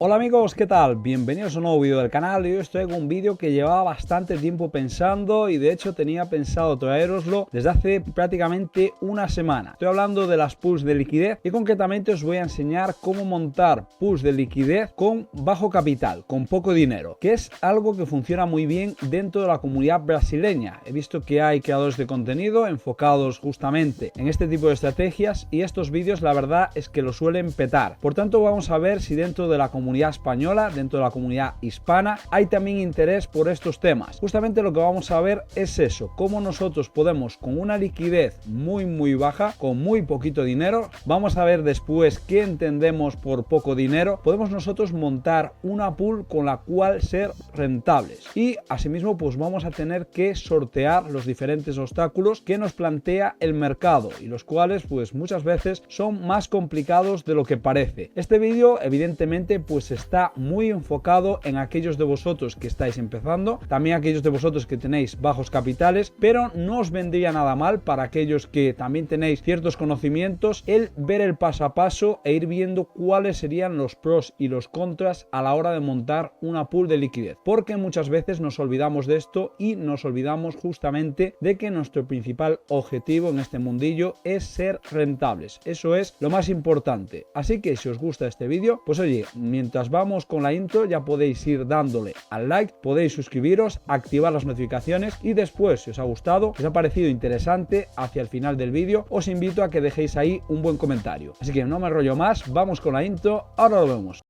Hola amigos, ¿qué tal? Bienvenidos a un nuevo vídeo del canal. Y hoy os traigo un vídeo que llevaba bastante tiempo pensando y de hecho tenía pensado traeroslo desde hace prácticamente una semana. Estoy hablando de las pools de liquidez y concretamente os voy a enseñar cómo montar pools de liquidez con bajo capital, con poco dinero, que es algo que funciona muy bien dentro de la comunidad brasileña. He visto que hay creadores de contenido enfocados justamente en este tipo de estrategias y estos vídeos la verdad es que lo suelen petar. Por tanto vamos a ver si dentro de la comunidad española, dentro de la comunidad hispana, hay también interés por estos temas. Justamente lo que vamos a ver es eso, cómo nosotros podemos con una liquidez muy baja, con muy poquito dinero, vamos a ver después qué entendemos por poco dinero, podemos nosotros montar una pool con la cual ser rentables y asimismo pues vamos a tener que sortear los diferentes obstáculos que nos plantea el mercado y los cuales pues muchas veces son más complicados de lo que parece. Este vídeo evidentemente pues está muy enfocado en aquellos de vosotros que estáis empezando, también aquellos de vosotros que tenéis bajos capitales, pero no os vendría nada mal para aquellos que también tenéis ciertos conocimientos el ver el paso a paso e ir viendo cuáles serían los pros y los contras a la hora de montar una pool de liquidez, porque muchas veces nos olvidamos de esto y nos olvidamos justamente de que nuestro principal objetivo en este mundillo es ser rentables. Eso es lo más importante. Así que si os gusta este vídeo, pues oye, mientras vamos con la intro ya podéis ir dándole al like, podéis suscribiros, activar las notificaciones y después, si os ha gustado, os ha parecido interesante, hacia el final del vídeo os invito a que dejéis ahí un buen comentario. Así que no me enrollo más, vamos con la intro, ahora lo vemos.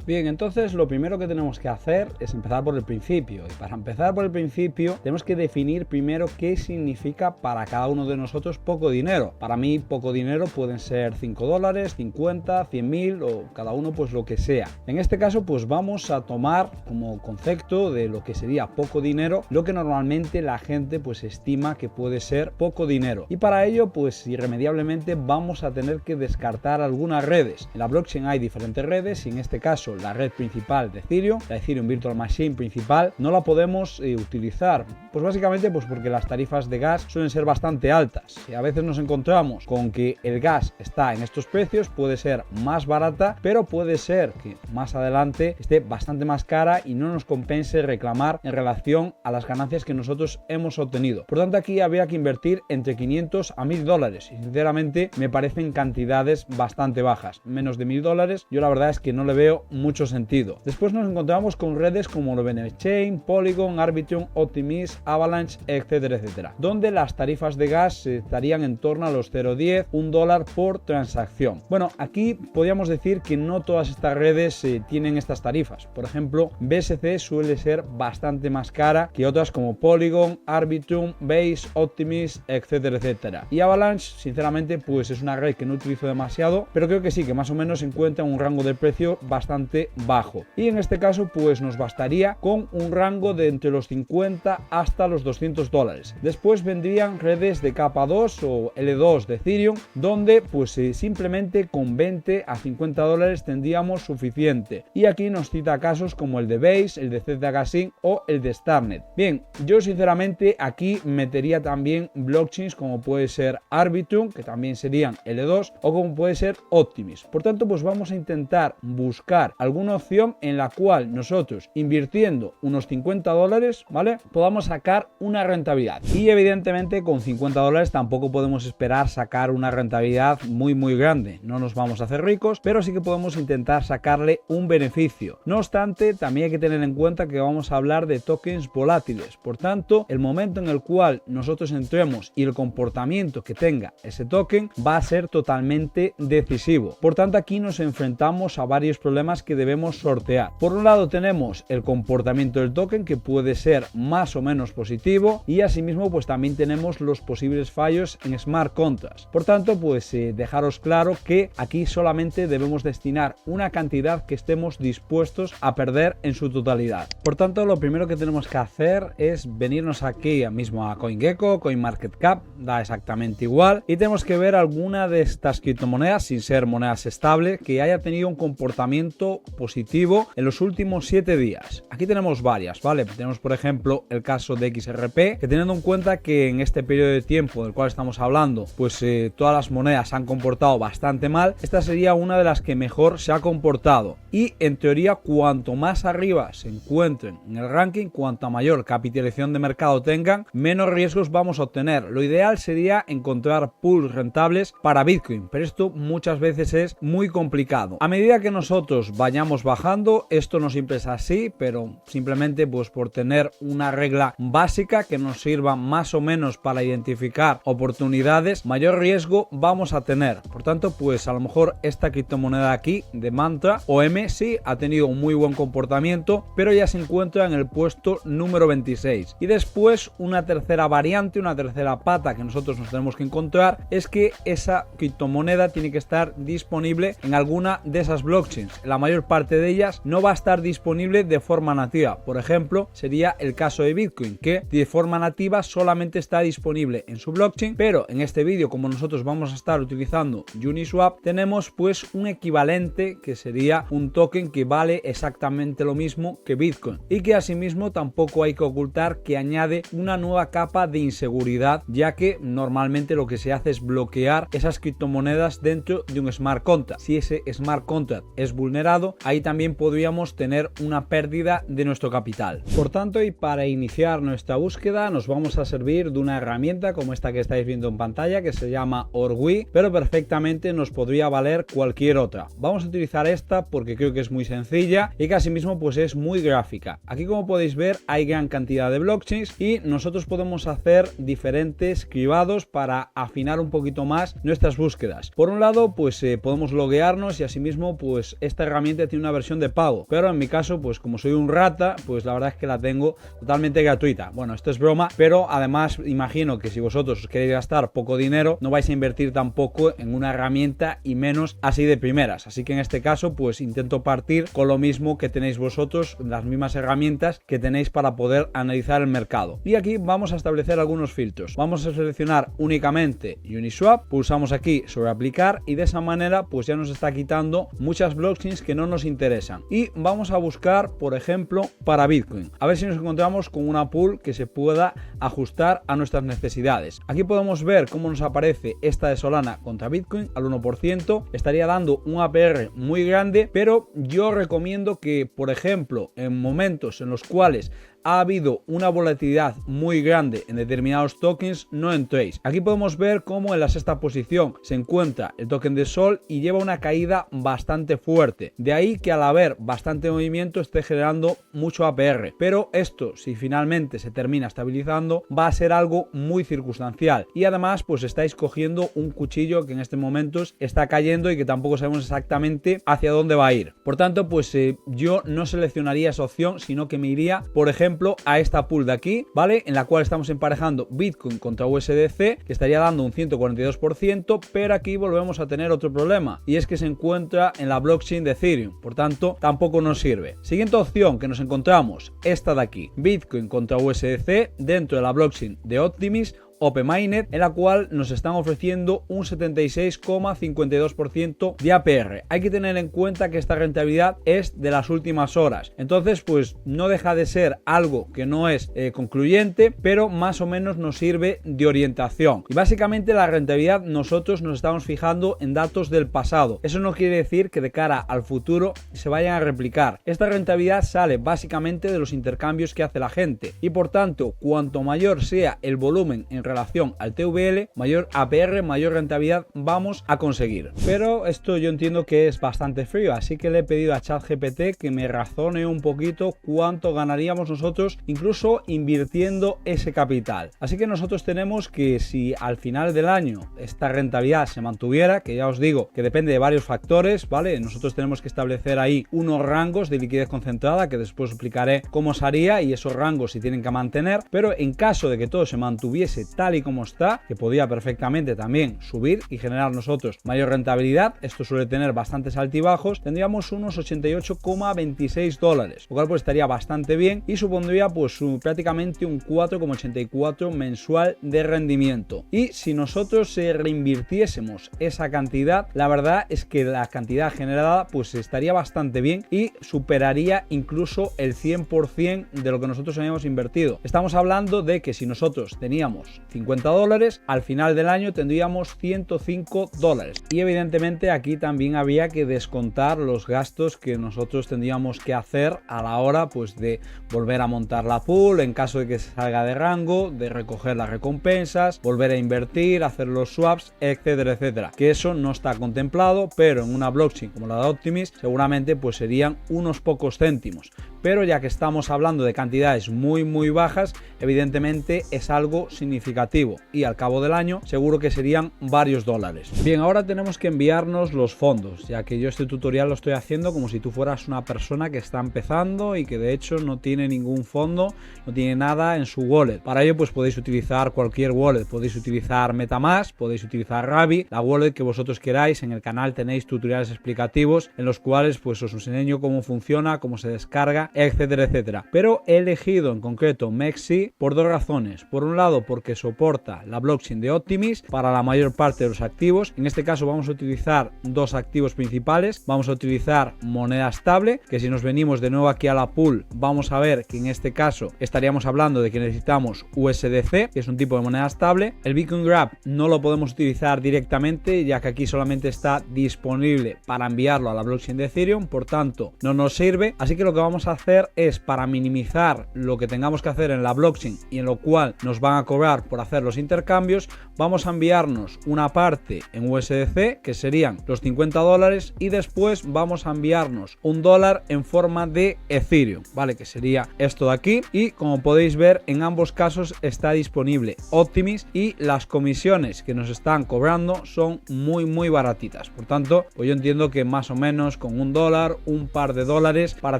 Bien, entonces lo primero que tenemos que hacer es empezar por el principio y para empezar por el principio tenemos que definir primero qué significa para cada uno de nosotros poco dinero. Para mí poco dinero pueden ser 5 dólares, 50, 100.000 o cada uno pues lo que sea. En este caso pues vamos a tomar como concepto de lo que sería poco dinero lo que normalmente la gente pues estima que puede ser poco dinero y para ello pues irremediablemente vamos a tener que descartar algunas redes. En la blockchain hay diferentes redes y en este caso la red principal de Ethereum, la Ethereum Virtual Machine principal, no la podemos utilizar, pues básicamente pues porque las tarifas de gas suelen ser bastante altas y a veces nos encontramos con que el gas está en estos precios, puede ser más barata, pero puede ser que más adelante esté bastante más cara y no nos compense reclamar en relación a las ganancias que nosotros hemos obtenido. Por tanto aquí habría que invertir entre 500 a 1000 dólares y sinceramente me parecen cantidades bastante bajas, menos de 1000 dólares yo la verdad es que no le veo mucho sentido. Después nos encontramos con redes como Chain, Polygon, Arbitrum, Optimism, Avalanche, etcétera, donde las tarifas de gas estarían en torno a los 0,10, $1 por transacción. Bueno, aquí podríamos decir que no todas estas redes tienen estas tarifas. Por ejemplo, BSC suele ser bastante más cara que otras como Polygon, Arbitrum, Base, Optimism, etcétera. Y Avalanche, sinceramente, pues es una red que no utilizo demasiado, pero creo que sí, que más o menos se encuentra en un rango de precio bastante bajo y en este caso pues nos bastaría con un rango de entre los 50 hasta los 200 dólares. Después vendrían redes de capa 2 o L2 de Ethereum donde pues simplemente con 20 a 50 dólares tendríamos suficiente y aquí nos cita casos como el de Base, el de ZK o el de Starnet. Bien, yo sinceramente aquí metería también blockchains como puede ser Arbitrum, que también serían L2 o como puede ser Optimism. Por tanto pues vamos a intentar buscar alguna opción en la cual nosotros invirtiendo unos 50 dólares, ¿vale? Podamos sacar una rentabilidad. Y evidentemente con 50 dólares tampoco podemos esperar sacar una rentabilidad muy grande. No nos vamos a hacer ricos, pero sí que podemos intentar sacarle un beneficio. No obstante, también hay que tener en cuenta que vamos a hablar de tokens volátiles. Por tanto, el momento en el cual nosotros entremos y el comportamiento que tenga ese token va a ser totalmente decisivo. Por tanto, aquí nos enfrentamos a varios problemas que debemos sortear. Por un lado tenemos el comportamiento del token que puede ser más o menos positivo y asimismo pues también tenemos los posibles fallos en smart contracts. Por tanto pues dejaros claro que aquí solamente debemos destinar una cantidad que estemos dispuestos a perder en su totalidad. Por tanto lo primero que tenemos que hacer es venirnos aquí mismo a CoinGecko, CoinMarketCap, da exactamente igual y tenemos que ver alguna de estas criptomonedas sin ser monedas estables que haya tenido un comportamiento movimiento positivo en los últimos 7 días. Aquí tenemos varias, ¿vale? Tenemos por ejemplo el caso de XRP, que teniendo en cuenta que en este periodo de tiempo del cual estamos hablando, pues todas las monedas se han comportado bastante mal, esta sería una de las que mejor se ha comportado. Y en teoría, cuanto más arriba se encuentren en el ranking, cuanta mayor capitalización de mercado tengan, menos riesgos vamos a obtener. Lo ideal sería encontrar pools rentables para Bitcoin, pero esto muchas veces es muy complicado. A medida que nosotros vayamos bajando, esto no siempre es así, pero simplemente pues por tener una regla básica que nos sirva más o menos para identificar oportunidades, mayor riesgo vamos a tener. Por tanto, pues a lo mejor esta criptomoneda aquí de Mantra OM sí ha tenido un muy buen comportamiento, pero ya se encuentra en el puesto número 26. Y después una tercera variante, una tercera pata que nosotros nos tenemos que encontrar es que esa criptomoneda tiene que estar disponible en alguna de esas blockchains. La mayor parte de ellas no va a estar disponible de forma nativa. Por ejemplo, sería el caso de Bitcoin, que de forma nativa solamente está disponible en su blockchain, pero en este vídeo, como nosotros vamos a estar utilizando Uniswap, tenemos pues un equivalente que sería un token que vale exactamente lo mismo que Bitcoin y que asimismo tampoco hay que ocultar que añade una nueva capa de inseguridad, ya que normalmente lo que se hace es bloquear esas criptomonedas dentro de un smart contract. Si ese smart contract es vulnerado, ahí también podríamos tener una pérdida de nuestro capital. Por tanto, y para iniciar nuestra búsqueda nos vamos a servir de una herramienta como esta que estáis viendo en pantalla, que se llama Orui, pero perfectamente nos podría valer cualquier otra. Vamos a utilizar esta porque creo que es muy sencilla y que asimismo pues es muy gráfica. Aquí, como podéis ver, hay gran cantidad de blockchains y nosotros podemos hacer diferentes cribados para afinar un poquito más nuestras búsquedas. Por un lado, pues podemos loguearnos y asimismo pues esta herramienta tiene una versión de pago, pero en mi caso, pues como soy un rata, pues la verdad es que la tengo totalmente gratuita. Bueno, esto es broma, pero además imagino que si vosotros os queréis gastar poco dinero, no vais a invertir tampoco en una herramienta y menos así de primeras. Así que en este caso, pues intento partir con lo mismo que tenéis vosotros, las mismas herramientas que tenéis para poder analizar el mercado. Y aquí vamos a establecer algunos filtros. Vamos a seleccionar únicamente Uniswap, pulsamos aquí sobre aplicar y de esa manera pues ya nos está quitando muchas blockchains que no nos interesan. Y vamos a buscar, por ejemplo, para Bitcoin, a ver si nos encontramos con una pool que se pueda ajustar a nuestras necesidades. Aquí podemos ver cómo nos aparece esta de Solana contra Bitcoin al 1%, estaría dando un APR muy grande, pero yo recomiendo que, por ejemplo, en momentos en los cuales ha habido una volatilidad muy grande en determinados tokens, no entréis. Aquí podemos ver cómo en la sexta posición se encuentra el token de Sol y lleva una caída bastante fuerte. De ahí que al haber bastante movimiento esté generando mucho APR. Pero esto, si finalmente se termina estabilizando, va a ser algo muy circunstancial. Y además, pues estáis cogiendo un cuchillo que en este momento está cayendo y que tampoco sabemos exactamente hacia dónde va a ir. Por tanto, pues yo no seleccionaría esa opción, sino que me iría, por ejemplo, a esta pool de aquí, ¿vale? En la cual estamos emparejando Bitcoin contra USDC, que estaría dando un 142%, pero aquí volvemos a tener otro problema, y es que se encuentra en la blockchain de Ethereum, por tanto, tampoco nos sirve. Siguiente opción que nos encontramos, esta de aquí, Bitcoin contra USDC, dentro de la blockchain de Optimism, OpenMainet, en la cual nos están ofreciendo un 76,52% de APR. Hay que tener en cuenta que esta rentabilidad es de las últimas horas, entonces pues no deja de ser algo que no es concluyente, pero más o menos nos sirve de orientación. Y básicamente la rentabilidad nosotros nos estamos fijando en datos del pasado. Eso no quiere decir que de cara al futuro se vayan a replicar. Esta rentabilidad sale básicamente de los intercambios que hace la gente y por tanto, cuanto mayor sea el volumen en relación al TVL, mayor APR, mayor rentabilidad vamos a conseguir. Pero esto yo entiendo que es bastante frío, así que le he pedido a ChatGPT que me razone un poquito cuánto ganaríamos nosotros incluso invirtiendo ese capital. Así que nosotros tenemos que, si al final del año esta rentabilidad se mantuviera, que ya os digo que depende de varios factores, ¿vale? Nosotros tenemos que establecer ahí unos rangos de liquidez concentrada que después explicaré cómo se haría y esos rangos se tienen que mantener, pero en caso de que todo se mantuviese tal y como está, que podía perfectamente también subir y generar nosotros mayor rentabilidad, esto suele tener bastantes altibajos, tendríamos unos 88,26 dólares, lo cual pues estaría bastante bien y supondría pues prácticamente un 4,84 mensual de rendimiento. Y si nosotros reinvirtiésemos esa cantidad, la verdad es que la cantidad generada pues estaría bastante bien y superaría incluso el 100% de lo que nosotros habíamos invertido. Estamos hablando de que si nosotros teníamos 50 dólares, al final del año tendríamos 105 dólares. Y evidentemente aquí también había que descontar los gastos que nosotros tendríamos que hacer a la hora pues de volver a montar la pool en caso de que se salga de rango, de recoger las recompensas, volver a invertir, hacer los swaps, etcétera, etcétera. Que eso no está contemplado, pero en una blockchain como la de Optimism seguramente pues serían unos pocos céntimos. Pero ya que estamos hablando de cantidades muy bajas, evidentemente es algo significativo y al cabo del año seguro que serían varios dólares. Bien, ahora tenemos que enviarnos los fondos, ya que yo este tutorial lo estoy haciendo como si tú fueras una persona que está empezando y que de hecho no tiene ningún fondo, no tiene nada en su wallet. Para ello pues podéis utilizar cualquier wallet, podéis utilizar MetaMask, podéis utilizar Rabi, la wallet que vosotros queráis. En el canal tenéis tutoriales explicativos en los cuales pues os enseño cómo funciona, cómo se descarga, etcétera, etcétera. Pero he elegido en concreto MEXC por dos razones. Por un lado, porque soporta la blockchain de Optimism para la mayor parte de los activos. En este caso vamos a utilizar dos activos principales. Vamos a utilizar moneda estable, que si nos venimos de nuevo aquí a la pool, vamos a ver que en este caso estaríamos hablando de que necesitamos USDC, que es un tipo de moneda estable. El Bitcoin Grab no lo podemos utilizar directamente, ya que aquí solamente está disponible para enviarlo a la blockchain de Ethereum, por tanto no nos sirve. Así que lo que vamos a hacer es, para minimizar lo que tengamos que hacer en la blockchain y en lo cual nos van a cobrar por hacer los intercambios, vamos a enviarnos una parte en USDC, que serían los 50 dólares, y después vamos a enviarnos $1 en forma de Ethereum, ¿vale? Que sería esto de aquí. Y como podéis ver, en ambos casos está disponible Optimism y las comisiones que nos están cobrando son muy baratitas. Por tanto, pues yo entiendo que más o menos con $1, un par de dólares para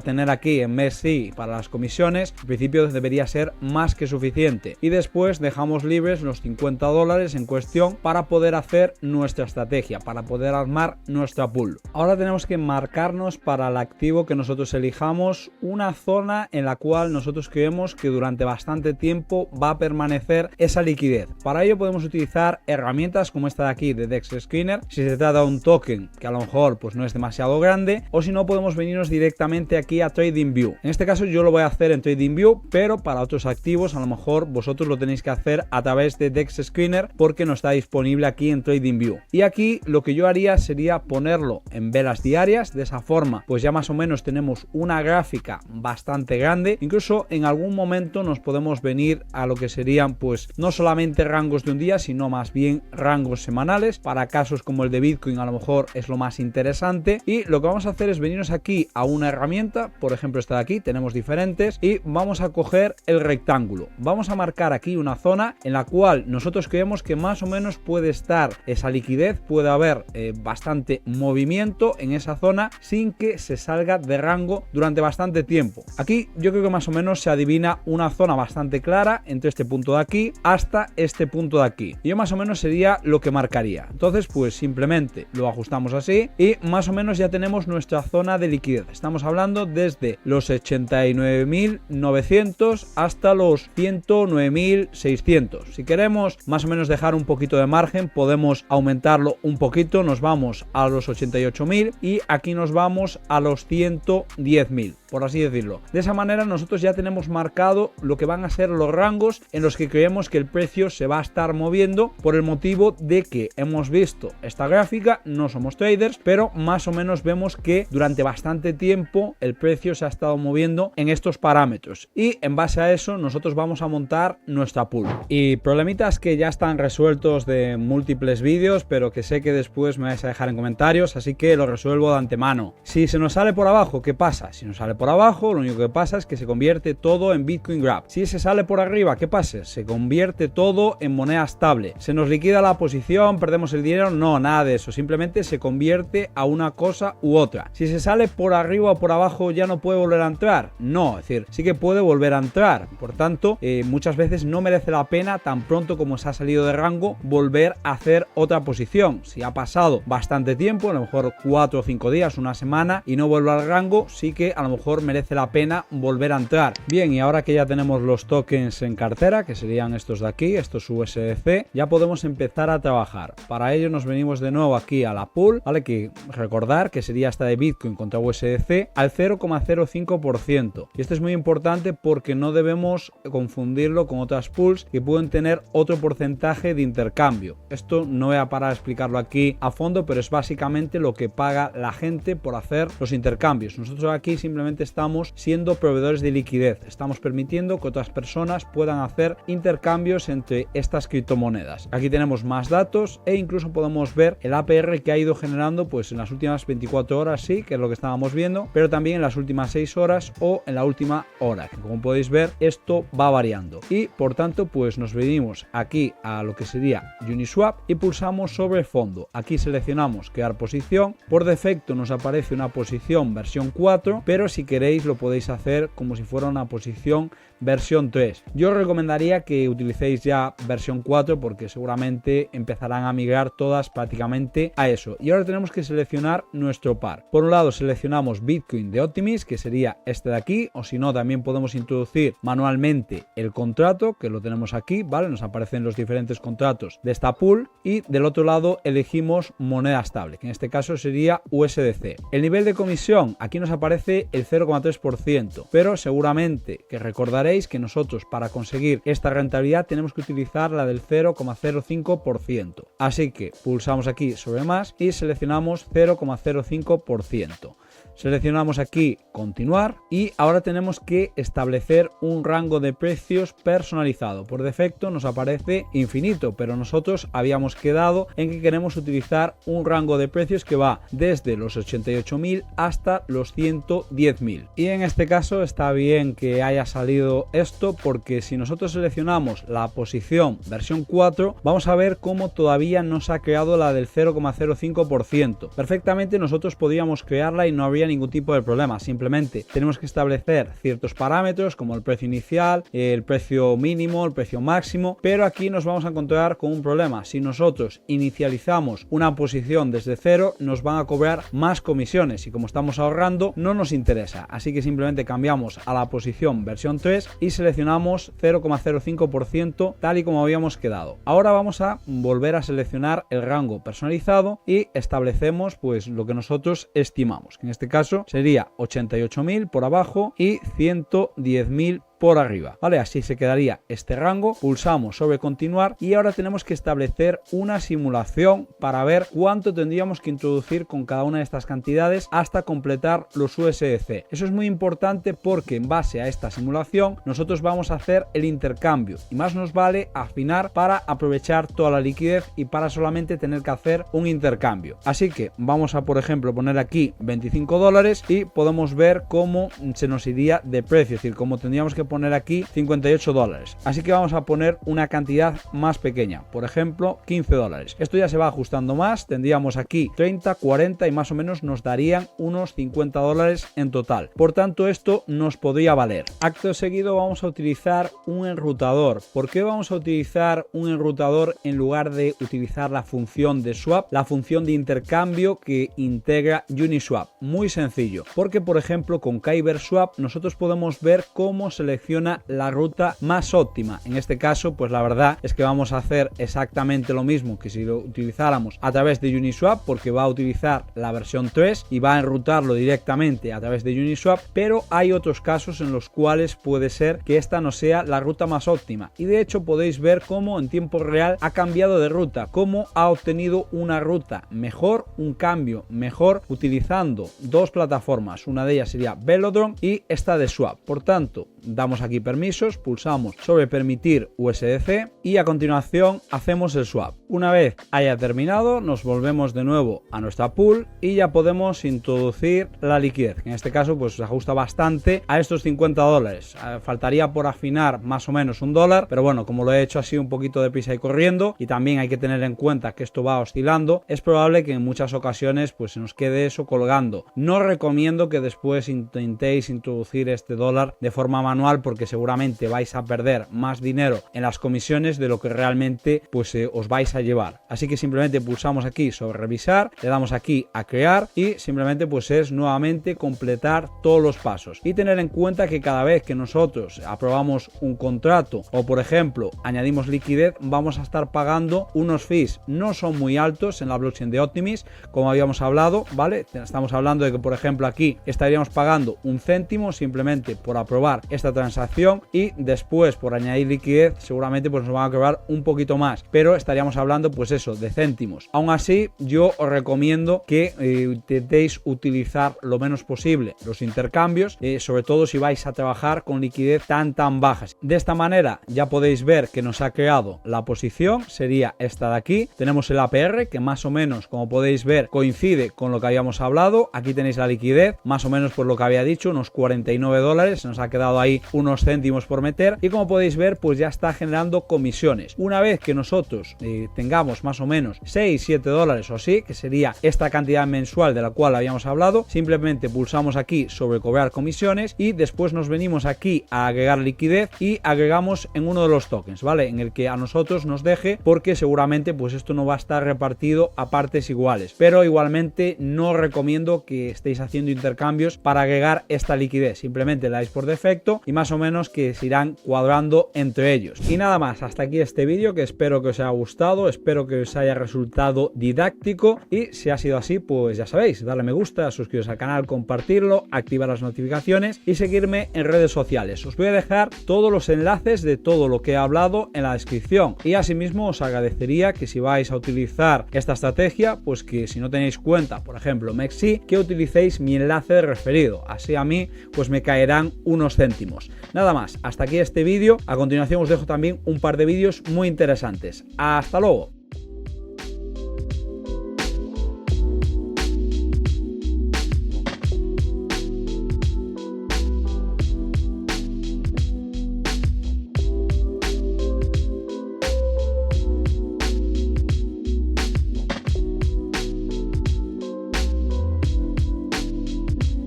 tener aquí en MEXC para las comisiones, en principio debería ser más que suficiente. Y después dejamos libres los 50 dólares en cuestión para poder hacer nuestra estrategia, para poder armar nuestra pool. Ahora tenemos que marcarnos para el activo que nosotros elijamos una zona en la cual nosotros creemos que durante bastante tiempo va a permanecer esa liquidez. Para ello podemos utilizar herramientas como esta de aquí de DEX Screener, si se trata de un token que a lo mejor pues no es demasiado grande, o si no podemos venirnos directamente aquí a TradingView. En este caso yo lo voy a hacer en TradingView, pero para otros activos a lo mejor vosotros lo tenéis que hacer a través de DEX Screener porque no está disponible aquí en TradingView. Y aquí lo que yo haría sería ponerlo en velas diarias. De esa forma pues ya más o menos tenemos una gráfica bastante grande. Incluso en algún momento nos podemos venir a lo que serían pues no solamente rangos de un día, sino más bien rangos semanales. Para casos como el de Bitcoin a lo mejor es lo más interesante. Y lo que vamos a hacer es venirnos aquí a una herramienta, por ejemplo esta de aquí, tenemos diferentes, y vamos a coger el rectángulo. Vamos a marcar aquí una zona en la cual nosotros creemos que más o menos puede estar esa liquidez, puede haber bastante movimiento en esa zona sin que se salga de rango durante bastante tiempo. Aquí yo creo que más o menos se adivina una zona bastante clara entre este punto de aquí hasta este punto de aquí. Y yo más o menos sería lo que marcaría. Entonces pues simplemente lo ajustamos así y más o menos ya tenemos nuestra zona de liquidez. Estamos hablando desde los 89.900 hasta los 109.600. Si queremos más o menos dejar un poquito de margen, podemos aumentarlo un poquito. Nos vamos a los 88.000 y aquí nos vamos a los 110.000, por así decirlo. De esa manera nosotros ya tenemos marcado lo que van a ser los rangos en los que creemos que el precio se va a estar moviendo, por el motivo de que hemos visto esta gráfica, no somos traders, pero más o menos vemos que durante bastante tiempo el precio se ha estado moviendo en estos parámetros y en base a eso nosotros vamos a montar nuestra pool. Y problemitas que ya están resueltos de múltiples vídeos, pero que sé que después me vais a dejar en comentarios, así que lo resuelvo de antemano. Si se nos sale por abajo, ¿qué pasa? Si nos sale por abajo, lo único que pasa es que se convierte todo en Bitcoin Grab. Si se sale por arriba, ¿qué pasa? Se convierte todo en moneda estable. ¿Se nos liquida la posición? ¿Perdemos el dinero? No, nada de eso. Simplemente se convierte a una cosa u otra. Si se sale por arriba o por abajo, ¿ya no puede volver a entrar? No, es decir, sí que puede volver a entrar. Por tanto, muchas veces no merece la pena, tan pronto como se ha salido de rango, volver a hacer otra posición. Si ha pasado bastante tiempo, a lo mejor 4 o 5 días, una semana, y no vuelve al rango, sí que a lo mejor merece la pena volver a entrar. Bien, y ahora que ya tenemos los tokens en cartera, que serían estos de aquí, estos USDC, ya podemos empezar a trabajar. Para ello nos venimos de nuevo aquí a la pool, ¿vale? Que recordar que sería esta de Bitcoin contra USDC al 0,05%. Y esto es muy importante porque no debemos confundirlo con otras pools que pueden tener otro porcentaje de intercambio. Esto no voy a parar a explicarlo aquí a fondo, pero es básicamente lo que paga la gente por hacer los intercambios. Nosotros aquí simplemente estamos siendo proveedores de liquidez. Estamos permitiendo que otras personas puedan hacer intercambios entre estas criptomonedas. Aquí tenemos más datos e incluso podemos ver el APR que ha ido generando pues en las últimas 24 horas, sí, que es lo que estábamos viendo, pero también en las últimas 6 horas o en la última hora, que como podéis ver esto va variando. Y por tanto pues nos venimos aquí a lo que sería Uniswap y pulsamos sobre fondo. Aquí seleccionamos crear posición. Por defecto nos aparece una posición versión 4, pero si queréis lo podéis hacer como si fuera una posición versión 3. Yo os recomendaría que utilicéis ya versión 4 porque seguramente empezarán a migrar todas prácticamente a eso. Y ahora tenemos que seleccionar nuestro par. Por un lado seleccionamos Bitcoin de Optimism, que sería este de aquí, o si no también podemos introducir manualmente el contrato, que lo tenemos aquí, ¿vale? Nos aparecen los diferentes contratos de esta pool y del otro lado elegimos moneda estable, que en este caso sería USDC. El nivel de comisión, aquí nos aparece el 0,3%, pero seguramente que recordaréis que nosotros para conseguir esta rentabilidad tenemos que utilizar la del 0,05%. Así que pulsamos aquí sobre más y seleccionamos 0,05%. Seleccionamos aquí continuar y ahora tenemos que establecer un rango de precios personalizado. Por defecto nos aparece infinito, pero nosotros habíamos quedado en que queremos utilizar un rango de precios que va desde los 88.000 hasta los 110.000. Y en este caso está bien que haya salido esto porque si nosotros seleccionamos la posición versión 4 vamos a ver cómo todavía no se ha creado la del 0,05%. Perfectamente nosotros podríamos crearla y no habría ningún tipo de problema. Simplemente tenemos que establecer ciertos parámetros como el precio inicial, el precio mínimo, el precio máximo, pero aquí nos vamos a encontrar con un problema. Si nosotros inicializamos una posición desde cero nos van a cobrar más comisiones y como estamos ahorrando no nos interesa, así que simplemente cambiamos a la posición versión 3 y seleccionamos 0,05% tal y como habíamos quedado. Ahora vamos a volver a seleccionar el rango personalizado y establecemos pues lo que nosotros estimamos, que en este caso sería 88.000 por abajo y 110.000 por arriba, ¿vale? Así se quedaría este rango. Pulsamos sobre continuar y ahora tenemos que establecer una simulación para ver cuánto tendríamos que introducir con cada una de estas cantidades hasta completar los USDC. Eso es muy importante porque en base a esta simulación nosotros vamos a hacer el intercambio y más nos vale afinar para aprovechar toda la liquidez y para solamente tener que hacer un intercambio. Así que vamos a, por ejemplo, poner aquí $25 y podemos ver cómo se nos iría de precio, es decir, cómo tendríamos que poner aquí $58. Así que vamos a poner una cantidad más pequeña, por ejemplo $15. Esto ya se va ajustando más, tendríamos aquí 30, 40 y más o menos nos darían unos $50 en total. Por tanto esto nos podría valer. Acto seguido vamos a utilizar un enrutador. ¿Por qué vamos a utilizar un enrutador en lugar de utilizar la función de swap, la función de intercambio que integra Uniswap? Muy sencillo, porque por ejemplo con Kyber Swap nosotros podemos ver cómo selecciona la ruta más óptima. En este caso pues la verdad es que vamos a hacer exactamente lo mismo que si lo utilizáramos a través de Uniswap, porque va a utilizar la versión 3 y va a enrutarlo directamente a través de Uniswap, pero hay otros casos en los cuales puede ser que esta no sea la ruta más óptima y de hecho podéis ver cómo en tiempo real ha cambiado de ruta, cómo ha obtenido una ruta mejor, un cambio mejor utilizando dos plataformas, una de ellas sería Velodrome y esta de Swap. Por tanto, damos damos aquí permisos, pulsamos sobre permitir USDC y a continuación hacemos el swap. Una vez haya terminado, nos volvemos de nuevo a nuestra pool y ya podemos introducir la liquidez. En este caso pues se ajusta bastante a estos $50. Faltaría por afinar más o menos $1, pero bueno, como lo he hecho así un poquito de prisa y corriendo, y también hay que tener en cuenta que esto va oscilando, es probable que en muchas ocasiones pues se nos quede eso colgando. No recomiendo que después intentéis introducir este dólar de forma manual, porque seguramente vais a perder más dinero en las comisiones de lo que realmente pues os vais a llevar. Así que simplemente pulsamos aquí sobre revisar, le damos aquí a crear y simplemente pues es nuevamente completar todos los pasos, y tener en cuenta que cada vez que nosotros aprobamos un contrato o por ejemplo añadimos liquidez, vamos a estar pagando unos fees. No son muy altos en la blockchain de Optimism, como habíamos hablado, ¿vale? Estamos hablando de que por ejemplo aquí estaríamos pagando un céntimo simplemente por aprobar esta transacción, y después por añadir liquidez seguramente pues nos van a cobrar un poquito más, pero estaríamos hablando pues eso, de céntimos. Aún así yo os recomiendo que intentéis utilizar lo menos posible los intercambios, sobre todo si vais a trabajar con liquidez tan bajas. De esta manera ya podéis ver que nos ha creado la posición, sería esta de aquí. Tenemos el APR que más o menos, como podéis ver, coincide con lo que habíamos hablado. Aquí tenéis la liquidez, más o menos por lo que había dicho, unos $49. Se nos ha quedado ahí unos céntimos por meter, y como podéis ver pues ya está generando comisiones. Una vez que nosotros tengamos más o menos $6-7 o así, que sería esta cantidad mensual de la cual habíamos hablado, simplemente pulsamos aquí sobre cobrar comisiones y después nos venimos aquí a agregar liquidez y agregamos en uno de los tokens, ¿vale? En el que a nosotros nos deje, porque seguramente pues esto no va a estar repartido a partes iguales, pero igualmente no recomiendo que estéis haciendo intercambios para agregar esta liquidez. Simplemente la dais por defecto y más o menos que se irán cuadrando entre ellos. Y nada más, hasta aquí este vídeo, que espero que os haya gustado, espero que os haya resultado didáctico, y si ha sido así pues ya sabéis, darle me gusta, suscribiros al canal, compartirlo, activar las notificaciones y seguirme en redes sociales. Os voy a dejar todos los enlaces de todo lo que he hablado en la descripción, y asimismo os agradecería que si vais a utilizar esta estrategia, pues que si no tenéis cuenta, por ejemplo MEXC, que utilicéis mi enlace de referido, así a mí pues me caerán unos céntimos. Nada más, hasta aquí este vídeo. A continuación os dejo también un par de vídeos muy interesantes. Hasta luego.